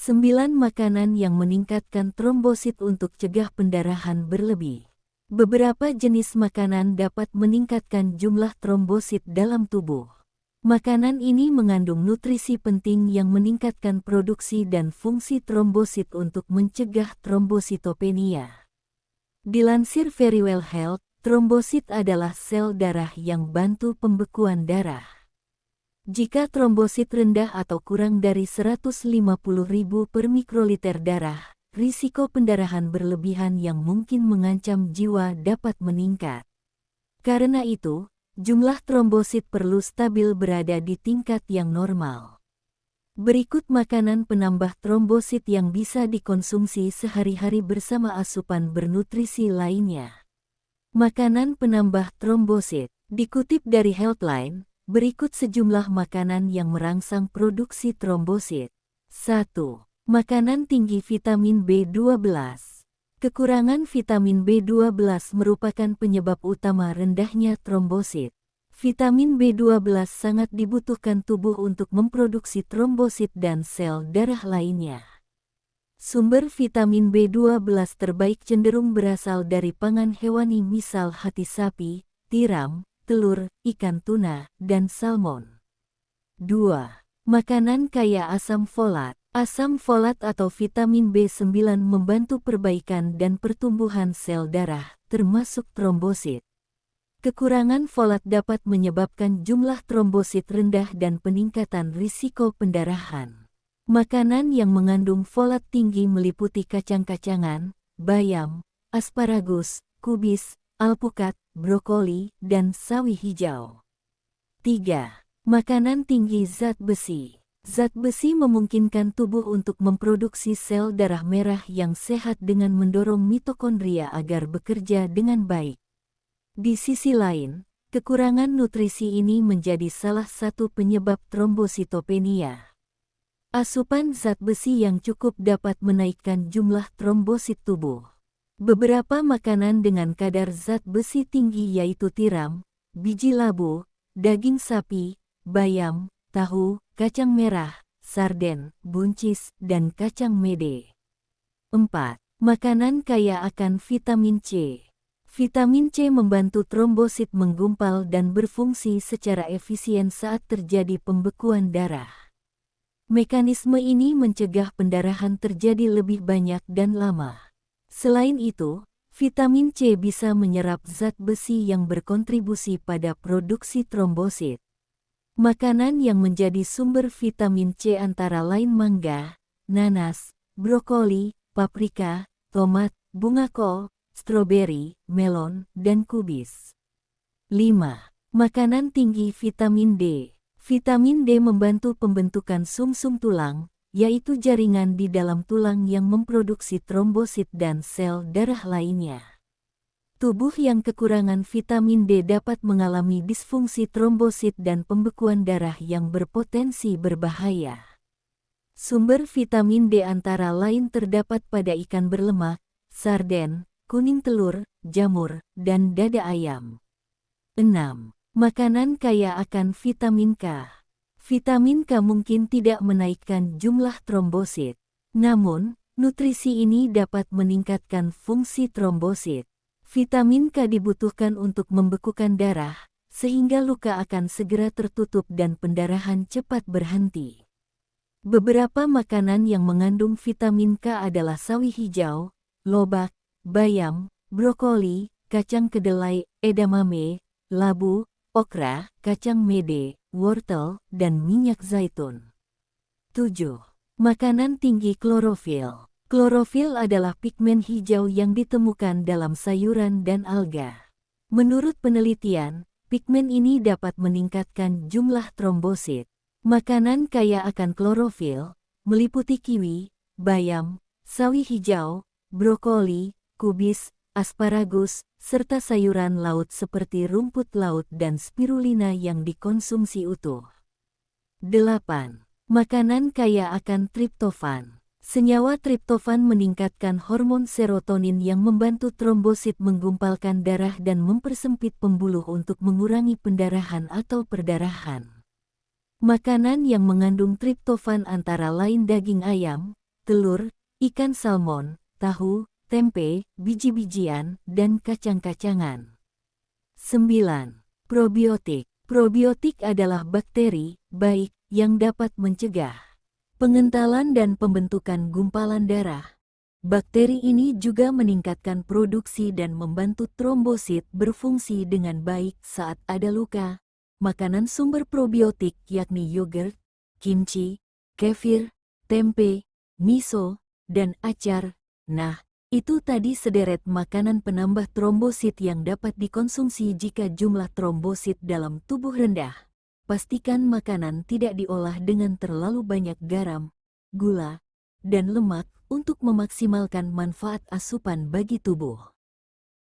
9 makanan yang meningkatkan trombosit untuk cegah pendarahan berlebih. Beberapa jenis makanan dapat meningkatkan jumlah trombosit dalam tubuh. Makanan ini mengandung nutrisi penting yang meningkatkan produksi dan fungsi trombosit untuk mencegah trombositopenia. Dilansir Verywell Health, trombosit adalah sel darah yang bantu pembekuan darah. Jika trombosit rendah atau kurang dari 150.000 per mikroliter darah, risiko pendarahan berlebihan yang mungkin mengancam jiwa dapat meningkat. Karena itu, jumlah trombosit perlu stabil berada di tingkat yang normal. Berikut makanan penambah trombosit yang bisa dikonsumsi sehari-hari bersama asupan bernutrisi lainnya. Makanan penambah trombosit. Dikutip dari Healthline, berikut sejumlah makanan yang merangsang produksi trombosit. 1. Makanan tinggi vitamin B12. Kekurangan vitamin B12 merupakan penyebab utama rendahnya trombosit. Vitamin B12 sangat dibutuhkan tubuh untuk memproduksi trombosit dan sel darah lainnya. Sumber vitamin B12 terbaik cenderung berasal dari pangan hewani misal hati sapi, tiram, telur, ikan tuna, dan salmon. 2. Makanan kaya asam folat. Asam folat atau vitamin B9 membantu perbaikan dan pertumbuhan sel darah, termasuk trombosit. Kekurangan folat dapat menyebabkan jumlah trombosit rendah dan peningkatan risiko pendarahan. Makanan yang mengandung folat tinggi meliputi kacang-kacangan, bayam, asparagus, kubis, alpukat, brokoli, dan sawi hijau. 3. Makanan tinggi zat besi. Zat besi memungkinkan tubuh untuk memproduksi sel darah merah yang sehat dengan mendorong mitokondria agar bekerja dengan baik. Di sisi lain, kekurangan nutrisi ini menjadi salah satu penyebab trombositopenia. Asupan zat besi yang cukup dapat menaikkan jumlah trombosit tubuh. Beberapa makanan dengan kadar zat besi tinggi yaitu tiram, biji labu, daging sapi, bayam, tahu, kacang merah, sarden, buncis, dan kacang mede. 4. Makanan kaya akan vitamin C. Vitamin C membantu trombosit menggumpal dan berfungsi secara efisien saat terjadi pembekuan darah. Mekanisme ini mencegah pendarahan terjadi lebih banyak dan lama. Selain itu, vitamin C bisa menyerap zat besi yang berkontribusi pada produksi trombosit. Makanan yang menjadi sumber vitamin C antara lain mangga, nanas, brokoli, paprika, tomat, bunga kol, stroberi, melon, dan kubis. 5. Makanan tinggi vitamin D. Vitamin D membantu pembentukan sumsum tulang, yaitu jaringan di dalam tulang yang memproduksi trombosit dan sel darah lainnya. Tubuh yang kekurangan vitamin D dapat mengalami disfungsi trombosit dan pembekuan darah yang berpotensi berbahaya. Sumber vitamin D antara lain terdapat pada ikan berlemak, sarden, kuning telur, jamur, dan dada ayam. 6. Makanan kaya akan vitamin K. Vitamin K mungkin tidak menaikkan jumlah trombosit. Namun, nutrisi ini dapat meningkatkan fungsi trombosit. Vitamin K dibutuhkan untuk membekukan darah, sehingga luka akan segera tertutup dan pendarahan cepat berhenti. Beberapa makanan yang mengandung vitamin K adalah sawi hijau, lobak, bayam, brokoli, kacang kedelai, edamame, labu, okra, kacang mede, wortel, dan minyak zaitun. 7. Makanan tinggi klorofil. Klorofil adalah pigmen hijau yang ditemukan dalam sayuran dan alga. Menurut penelitian, pigmen ini dapat meningkatkan jumlah trombosit. Makanan kaya akan klorofil meliputi kiwi, bayam, sawi hijau, brokoli, kubis, asparagus, serta sayuran laut seperti rumput laut dan spirulina yang dikonsumsi utuh. 8. Makanan kaya akan triptofan. Senyawa triptofan meningkatkan hormon serotonin yang membantu trombosit menggumpalkan darah dan mempersempit pembuluh untuk mengurangi pendarahan atau perdarahan. Makanan yang mengandung triptofan antara lain daging ayam, telur, ikan salmon, tahu, tempe, biji-bijian, dan kacang-kacangan. 9. Probiotik. Probiotik adalah bakteri baik yang dapat mencegah pengentalan dan pembentukan gumpalan darah. Bakteri ini juga meningkatkan produksi dan membantu trombosit berfungsi dengan baik saat ada luka. Makanan sumber probiotik yakni yogurt, kimchi, kefir, tempe, miso, dan acar. Nah, itu tadi sederet makanan penambah trombosit yang dapat dikonsumsi jika jumlah trombosit dalam tubuh rendah. Pastikan makanan tidak diolah dengan terlalu banyak garam, gula, dan lemak untuk memaksimalkan manfaat asupan bagi tubuh.